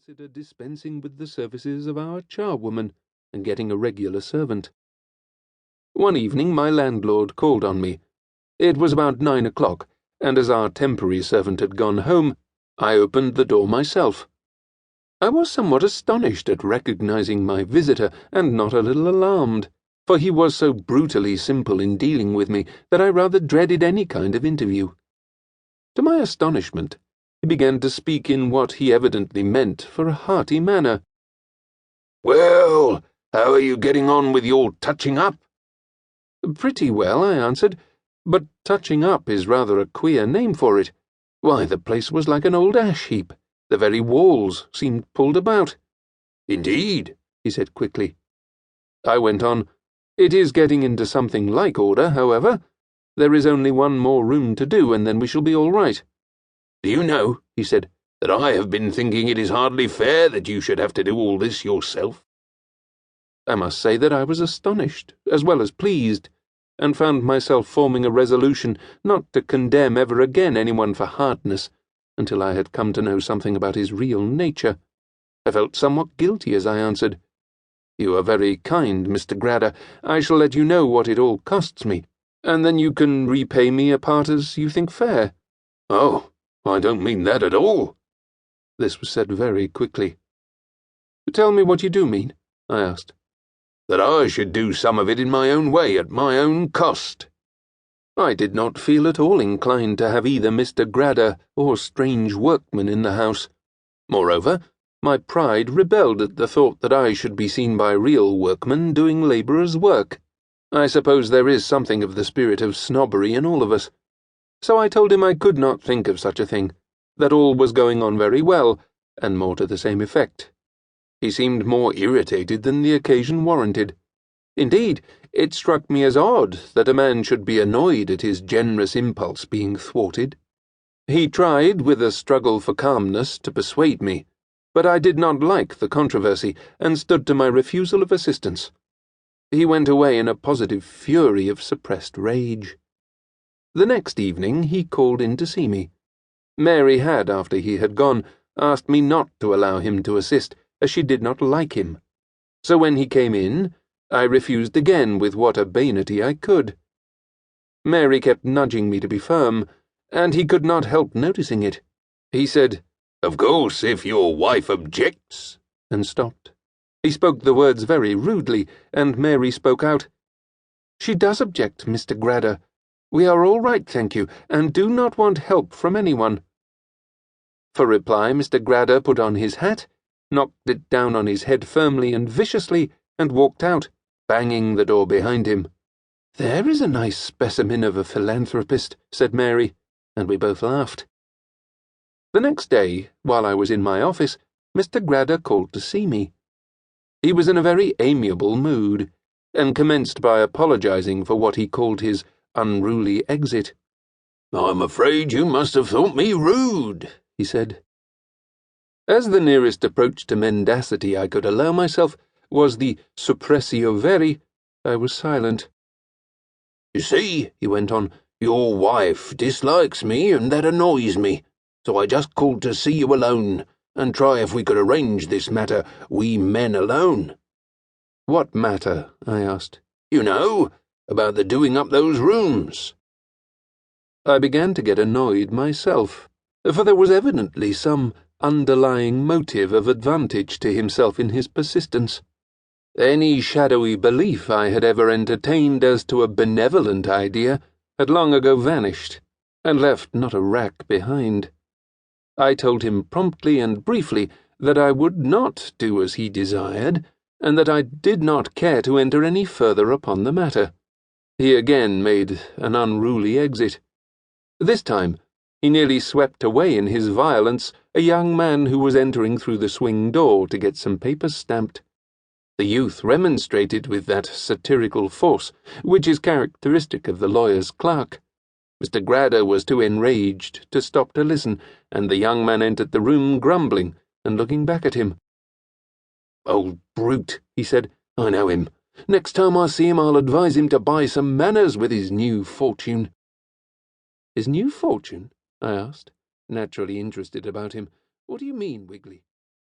consider dispensing with the services of our charwoman and getting a regular servant. One evening my landlord called on me. It was about 9 o'clock, and as our temporary servant had gone home, I opened the door myself. I was somewhat astonished at recognizing my visitor, and not a little alarmed, for he was so brutally simple in dealing with me that I rather dreaded any kind of interview. To my astonishment, he began to speak in what he evidently meant for a hearty manner. "Well, how are you getting on with your touching up?" "Pretty well," I answered, "but touching up is rather a queer name for it. Why, the place was like an old ash heap. The very walls seemed pulled about." "Indeed," he said quickly. I went on, "It is getting into something like order, however. There is only one more room to do, and then we shall be all right." "Do you know," he said, "that I have been thinking it is hardly fair that you should have to do all this yourself?" I must say that I was astonished, as well as pleased, and found myself forming a resolution not to condemn ever again anyone for hardness, until I had come to know something about his real nature. I felt somewhat guilty as I answered, "You are very kind, Mr. Grader. I shall let you know what it all costs me, and then you can repay me a part as you think fair." "Oh, I don't mean that at all." This was said very quickly. "Tell me what you do mean," I asked. "That I should do some of it in my own way, at my own cost." I did not feel at all inclined to have either Mr. Grader or strange workmen in the house. Moreover, my pride rebelled at the thought that I should be seen by real workmen doing labourers' work. I suppose there is something of the spirit of snobbery in all of us. So I told him I could not think of such a thing, that all was going on very well, and more to the same effect. He seemed more irritated than the occasion warranted. Indeed, it struck me as odd that a man should be annoyed at his generous impulse being thwarted. He tried, with a struggle for calmness, to persuade me, but I did not like the controversy, and stood to my refusal of assistance. He went away in a positive fury of suppressed rage. The next evening he called in to see me. Mary had, after he had gone, asked me not to allow him to assist, as she did not like him. So when he came in, I refused again with what urbanity I could. Mary kept nudging me to be firm, and he could not help noticing it. He said, "Of course, if your wife objects," and stopped. He spoke the words very rudely, and Mary spoke out, "She does object, Mr. Grader. We are all right, thank you, and do not want help from anyone." For reply, Mr. Grader put on his hat, knocked it down on his head firmly and viciously, and walked out, banging the door behind him. "There is a nice specimen of a philanthropist," said Mary, and we both laughed. The next day, while I was in my office, Mr. Grader called to see me. He was in a very amiable mood, and commenced by apologizing for what he called his unruly exit. "I'm afraid you must have thought me rude," he said. As the nearest approach to mendacity I could allow myself was the suppressio veri, I was silent. "You see," he went on, "your wife dislikes me, and that annoys me, so I just called to see you alone, and try if we could arrange this matter, we men alone." "What matter?" I asked. "You know, about the doing up those rooms." I began to get annoyed myself, for there was evidently some underlying motive of advantage to himself in his persistence. Any shadowy belief I had ever entertained as to a benevolent idea had long ago vanished, and left not a rack behind. I told him promptly and briefly that I would not do as he desired, and that I did not care to enter any further upon the matter. He again made an unruly exit. This time, he nearly swept away in his violence a young man who was entering through the swing door to get some papers stamped. The youth remonstrated with that satirical force which is characteristic of the lawyer's clerk. Mr. Grader was too enraged to stop to listen, and the young man entered the room grumbling and looking back at him. "Old brute," he said. "I know him. Next time I see him I'll advise him to buy some manners with his new fortune." "His new fortune?" I asked, naturally interested about him. "What do you mean, Wiggly?"